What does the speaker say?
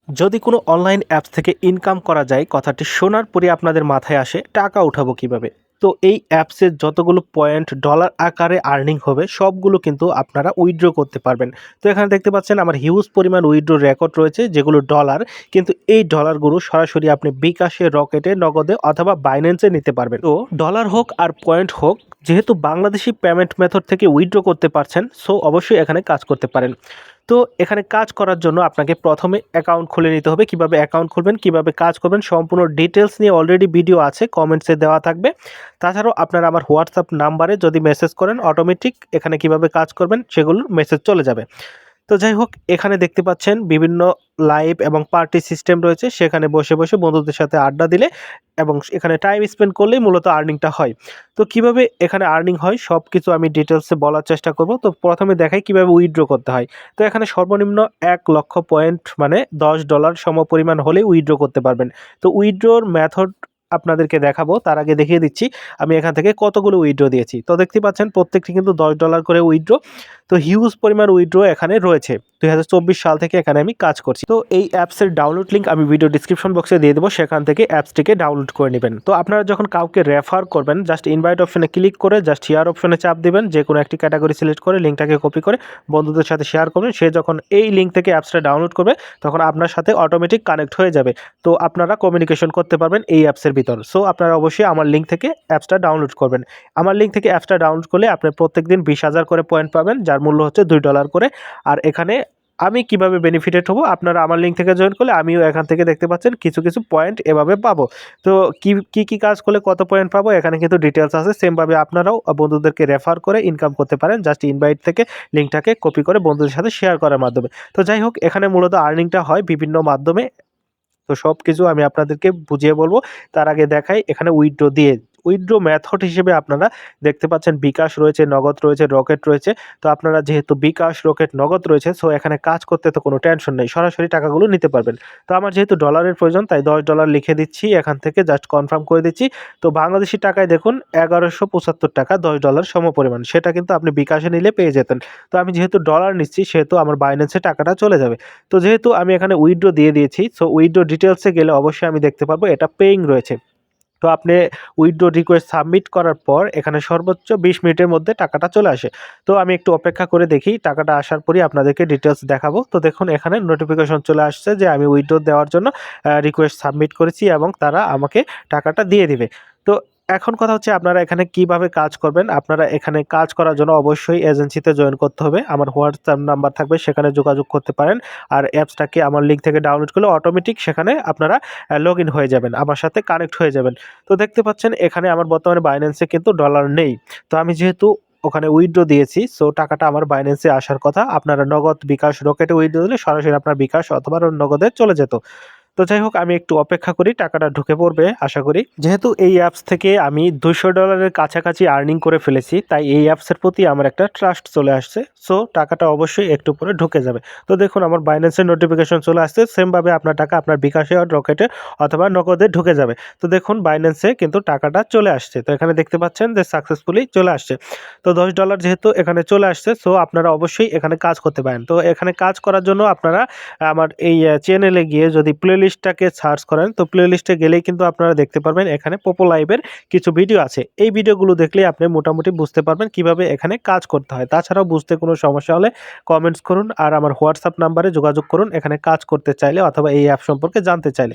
যদি কোনো online apps থেকে ইনকাম করা যায় কথাটি শোনার পরই আপনাদের মাথায় আসে টাকা উঠাবো কিভাবে। তো এই অ্যাপসের যতগুলো পয়েন্ট ডলার আকারে আর্নিং হবে সবগুলো কিন্তু আপনারা উইথড্র করতে পারবেন। তো এখানে দেখতে পাচ্ছেন আমার হিউজ পরিমাণ উইথড্র রেকর্ড রয়েছে যেগুলো ডলার, কিন্তু এই ডলারগুলো সরাসরি আপনি বিকাশে, রকেটে, নগদে অথবা বাইন্যান্সে নিতে পারবেন। তো ডলার হোক আর পয়েন্ট হোক, যেহেতু বাংলাদেশি পেমেন্ট মেথড থেকে উইথড্র করতে পারছেন, সো অবশ্যই এখানে কাজ করতে পারেন। তো এখানে কাজ করার জন্য আপনাকে প্রথমে অ্যাকাউন্ট খুলে নিতে হবে। কিভাবে অ্যাকাউন্ট খুলবেন, কিভাবে কাজ করবেন সম্পূর্ণ ডিটেলস নিয়ে অলরেডি ভিডিও আছে, কমেন্টসে দেওয়া থাকবে। তাছাড়াও আপনারা আমার হোয়াটসঅ্যাপ নাম্বারে যদি মেসেজ করেন অটোমেটিক এখানে কিভাবে কাজ করবেন সেগুলোর মেসেজ চলে যাবে। তো যাই হোক, এখানে দেখতে পাচ্ছেন বিভিন্ন লাইভ এবং পার্টি সিস্টেম রয়েছে। সেখানে বসে বসে বন্ধুদের সাথে আড্ডা দিলে এবং এখানে টাইম স্পেন্ড করলেই মূলত আর্নিংটা হয়। তো কিভাবে এখানে আর্নিং হয় সব কিছু আমি ডিটেলসে বলার চেষ্টা করব। তো প্রথমে দেখাই কিভাবে উইথড্র করতে হয়। তো এখানে সর্বনিম্ন 1,00,000 পয়েন্ট মানে $10 সমপরিমাণ হলেই উইথড্র করতে পারবেন। তো উইথড্রর মেথড আপনাদেরকে দেখাবো, তার আগে দেখিয়ে দিচ্ছি আমি এখান থেকে কতগুলো উইথড্র দিয়েছি। তো দেখতে পাচ্ছেন প্রত্যেকটি কিন্তু $10 করে উইথড্র। তো হিউজ পরিমাণ উইথড্র এখানে রয়েছে। 2024 সাল থেকে এখানে আমি কাজ করছি। তো এই অ্যাপসের ডাউনলোড লিঙ্ক আমি ভিডিও ডিসক্রিপশন বক্সে দিয়ে দেবো, সেখান থেকে অ্যাপসটিকে ডাউনলোড করে নেবেন। তো আপনারা যখন কাউকে রেফার করবেন জাস্ট ইনভাইট অপশনে ক্লিক করে জাস্ট শেয়ার অপশনে চাপ দিবেন, যে কোনো একটি ক্যাটাগরি সিলেক্ট করে লিঙ্কটাকে কপি করে বন্ধুদের সাথে শেয়ার করবেন। সে যখন এই লিঙ্ক থেকে অ্যাপসটা ডাউনলোড করবে তখন আপনার সাথে অটোমেটিক কানেক্ট হয়ে যাবে। তো আপনারা কমিউনিকেশন করতে পারবেন এই অ্যাপসের ভিতর। সো আপনারা অবশ্যই আমার লিঙ্ক থেকে অ্যাপসটা ডাউনলোড করবেন। আমার লিঙ্ক থেকে অ্যাপসটা ডাউনলোড করলে আপনি প্রত্যেকদিন 20,000 করে পয়েন্ট পাবেন, যার মূল্য হচ্ছে $2 করে। আর এখানে আমি কিভাবে বেনিফিটেড হব, আপনারা আমার লিঙ্ক থেকে জয়েন করলে আমিও এখান থেকে দেখতে পাচ্ছেন কিছু কিছু পয়েন্ট এভাবে পাবো। তো কি কাজ করলে কত পয়েন্ট পাবো এখানে কিন্তু ডিটেলস আছে। সেমভাবে আপনারাও বন্ধুদেরকে রেফার করে ইনকাম করতে পারেন জাস্ট ইনভাইট থেকে লিঙ্কটাকে কপি করে বন্ধুদের সাথে শেয়ার করার মাধ্যমে। তো যাই হোক, এখানে মূলত আর্নিংটা হয় বিভিন্ন মাধ্যমে। তো সবকিছু আমি আপনাদেরকে বুঝিয়ে বলবো। তার আগে দেখাই এখানে উইথড্র মেথড হিসেবে আপনারা দেখতে পাচ্ছেন বিকাশ রয়েছে, নগদ রয়েছে, রকেট রয়েছে। তো আপনারা যেহেতু বিকাশ, রকেট, নগদ রয়েছে, সো এখানে কাজ করতে তো কোনো টেনশন নেই, সরাসরি টাকাগুলো নিতে পারবেন। তো আমার যেহেতু ডলারের প্রয়োজন তাই $10 লিখে দিচ্ছি, এখান থেকে জাস্ট কনফার্ম করে দিচ্ছি। তো বাংলাদেশি টাকায় দেখুন 1175 টাকা $10 সমপরিমাণ, সেটা কিন্তু আপনি বিকাশে নিলে পেয়ে যেতেন। তো আমি যেহেতু ডলার নিচ্ছি সেহেতু আমার বাইন্যান্সে টাকাটা চলে যাবে। তো যেহেতু আমি এখানে উইথড্র দিয়ে দিয়েছি, সো উইথড্র ডিটেলসে গেলে অবশ্যই আমি দেখতে পারবো এটা পেইং রয়েছে। তো আপনি উইথড্র রিকোয়েস্ট সাবমিট করার পর এখানে সর্বোচ্চ 20 মিনিটের মধ্যে টাকাটা চলে আসে। তো আমি একটু অপেক্ষা করে দেখি, টাকাটা আসার পরই আপনাদেরকে ডিটেলস দেখাবো। তো দেখুন এখানে নোটিফিকেশন চলে আসছে যে আমি উইথড্র দেওয়ার জন্য রিকোয়েস্ট সাবমিট করেছি এবং তারা আমাকে টাকাটা দিয়ে দিবে। তো এখন কথা হচ্ছে আপনারা এখানে কিভাবে কাজ করবেন। আপনারা এখানে কাজ করার জন্য অবশ্যই এজেন্সিতে জয়েন করতে হবে। আমার হোয়াটসঅ্যাপ নাম্বার থাকবে, সেখানে যোগাযোগ করতে পারেন। আর অ্যাপসটাকে আমার লিঙ্ক থেকে ডাউনলোড করলে অটোমেটিক সেখানে আপনারা লগ ইন হয়ে যাবেন, আমার সাথে কানেক্ট হয়ে যাবেন। তো দেখতে পাচ্ছেন এখানে আমার বর্তমানে বাইন্যান্সে কিন্তু ডলার নেই। তো আমি যেহেতু ওখানে উইথড্র দিয়েছি, সো টাকাটা আমার বাইন্যান্সে আসার কথা। আপনারা নগদ, বিকাশ, রকেটে উইথড্র দিলে সরাসরি আপনার বিকাশ অথবা নগদে চলে যেত। তো যাই হোক, আমি একটু অপেক্ষা করি, টাকাটা ঢুকে পড়বে আশা করি। যেহেতু এই অ্যাপস থেকে আমি $200 কাছাকাছি আর্নিং করে ফেলেছি, তাই এই অ্যাপসের প্রতি আমার একটা ট্রাস্ট চলে আসছে। সো টাকাটা অবশ্যই একটু পরে ঢুকে যাবে। তো দেখুন আমার বাইন্যান্সের নোটিফিকেশন চলে আসছে, সেমভাবে আপনার টাকা আপনার বিকাশে, রকেটে অথবা নগদে ঢুকে যাবে। তো দেখুন বাইন্যান্সে কিন্তু টাকাটা চলে আসছে। তো এখানে দেখতে পাচ্ছেন যে সাকসেসফুলি চলে আসছে। তো $10 যেহেতু এখানে চলে আসছে, সো আপনারা অবশ্যই এখানে কাজ করতে পারেন। তো এখানে কাজ করার জন্য আপনারা আমার এই চ্যানেলে গিয়ে যদি প্লেলিস্টটাকে সার্চ করেন, তো প্লেলিস্টে গেলেই কিন্তু আপনারা দেখতে পারবেন এখানে পোপো লাইভের কিছু ভিডিও আছে। এই ভিডিওগুলো দেখলেই আপনি মোটামুটি বুঝতে পারবেন কিভাবে এখানে কাজ করতে হয়। তাছাড়াও বুঝতে কোনো সমস্যা হলে কমেন্টস করুন আর আমার হোয়াটসঅ্যাপ নাম্বারে যোগাযোগ করুন এখানে কাজ করতে চাইলে অথবা এই অ্যাপ সম্পর্কে জানতে চাইলে।